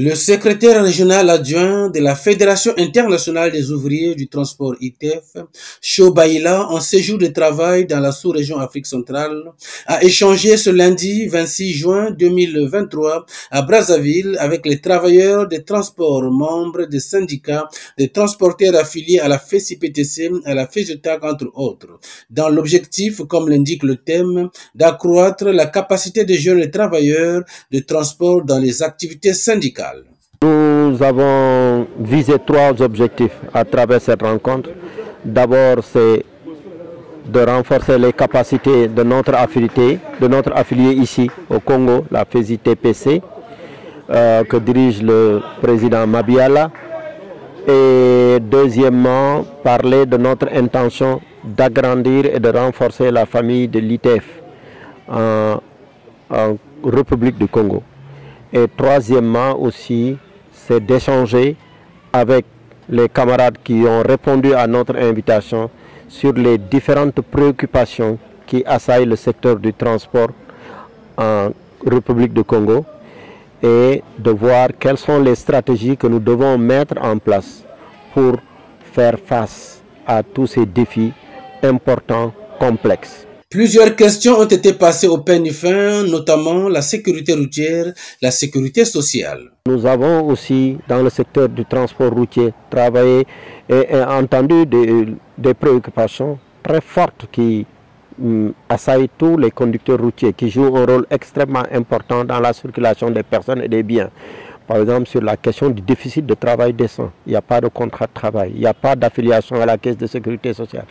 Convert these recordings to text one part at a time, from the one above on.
Le secrétaire régional adjoint de la Fédération internationale des ouvriers du transport ITEF, Shobaïla, en séjour de travail dans la sous-région Afrique centrale, a échangé ce lundi 26 juin 2023 à Brazzaville avec les travailleurs des transports membres des syndicats des transporteurs affiliés à la FECIPTC, à la FEGETAC entre autres, dans l'objectif, comme l'indique le thème, d'accroître la capacité des jeunes travailleurs de transport dans les activités syndicales. Nous avons visé trois objectifs à travers cette rencontre. D'abord, c'est de renforcer les capacités de notre affilié ici au Congo, la FESI-TPC, que dirige le président Mabiala. Et deuxièmement, parler de notre intention d'agrandir et de renforcer la famille de l'ITEF en République du Congo. Et troisièmement aussi, c'est d'échanger avec les camarades qui ont répondu à notre invitation sur les différentes préoccupations qui assaillent le secteur du transport en République du Congo et de voir quelles sont les stratégies que nous devons mettre en place pour faire face à tous ces défis importants, complexes. Plusieurs questions ont été passées au peigne fin, notamment la sécurité routière, la sécurité sociale. Nous avons aussi, dans le secteur du transport routier, travaillé et entendu des préoccupations très fortes qui assaillent tous les conducteurs routiers, qui jouent un rôle extrêmement important dans la circulation des personnes et des biens. Par exemple, sur la question du déficit de travail décent, il n'y a pas de contrat de travail, il n'y a pas d'affiliation à la caisse de sécurité sociale,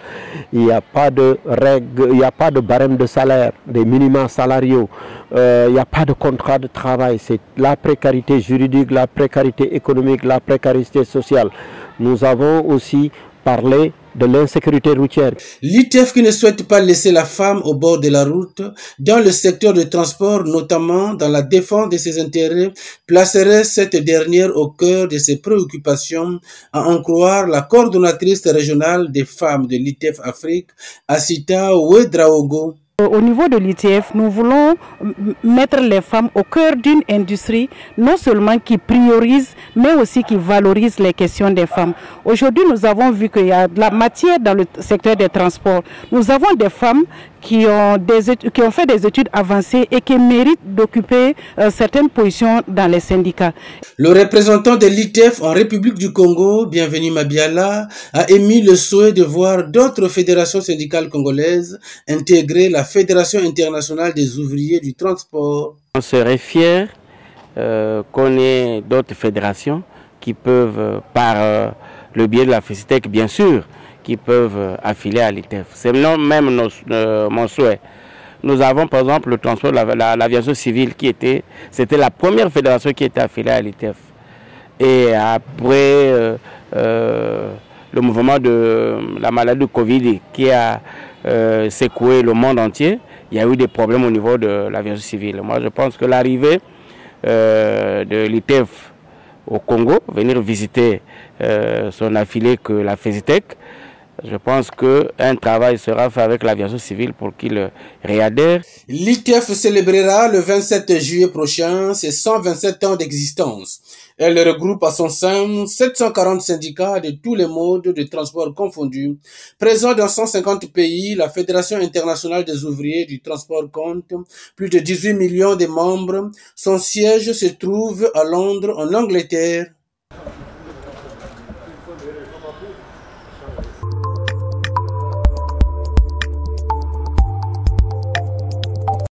il n'y a pas de règles, il n'y a pas de barème de salaire, des minima salariaux, il n'y a pas de contrat de travail. C'est la précarité juridique, la précarité économique, la précarité sociale. Nous avons aussi parlé de l'insécurité routière. L'ITEF, qui ne souhaite pas laisser la femme au bord de la route dans le secteur du transport, notamment dans la défense de ses intérêts, placerait cette dernière au cœur de ses préoccupations, à en croire la coordonnatrice régionale des femmes de l'ITEF Afrique, Asita Ouedraogo. Au niveau de l'ITF, nous voulons mettre les femmes au cœur d'une industrie, non seulement qui priorise, mais aussi qui valorise les questions des femmes. Aujourd'hui, nous avons vu qu'il y a de la matière dans le secteur des transports. Nous avons des femmes qui ont fait des études avancées et qui méritent d'occuper certaines positions dans les syndicats. Le représentant de l'ITEF en République du Congo, Bienvenu Mabiala, a émis le souhait de voir d'autres fédérations syndicales congolaises intégrer la Fédération internationale des ouvriers du transport. On serait fiers qu'on ait d'autres fédérations qui peuvent, par le biais de la FECITEC bien sûr, qui peuvent affilier à l'ITEF. C'est même mon souhait. Nous avons par exemple le transport, l'aviation civile c'était la première fédération qui était affiliée à l'ITEF. Et après le mouvement de la maladie de Covid qui a secoué le monde entier, il y a eu des problèmes au niveau de l'aviation civile. Moi je pense que l'arrivée de l'ITEF au Congo, venir visiter son affilié que la FECITEC, je pense qu'un travail sera fait avec l'aviation civile pour qu'il réadhère. L'ITEF célébrera le 27 juillet prochain ses 127 ans d'existence. Elle regroupe à son sein 740 syndicats de tous les modes de transport confondus. Présents dans 150 pays, la Fédération internationale des ouvriers du transport compte plus de 18 millions de membres. Son siège se trouve à Londres, en Angleterre.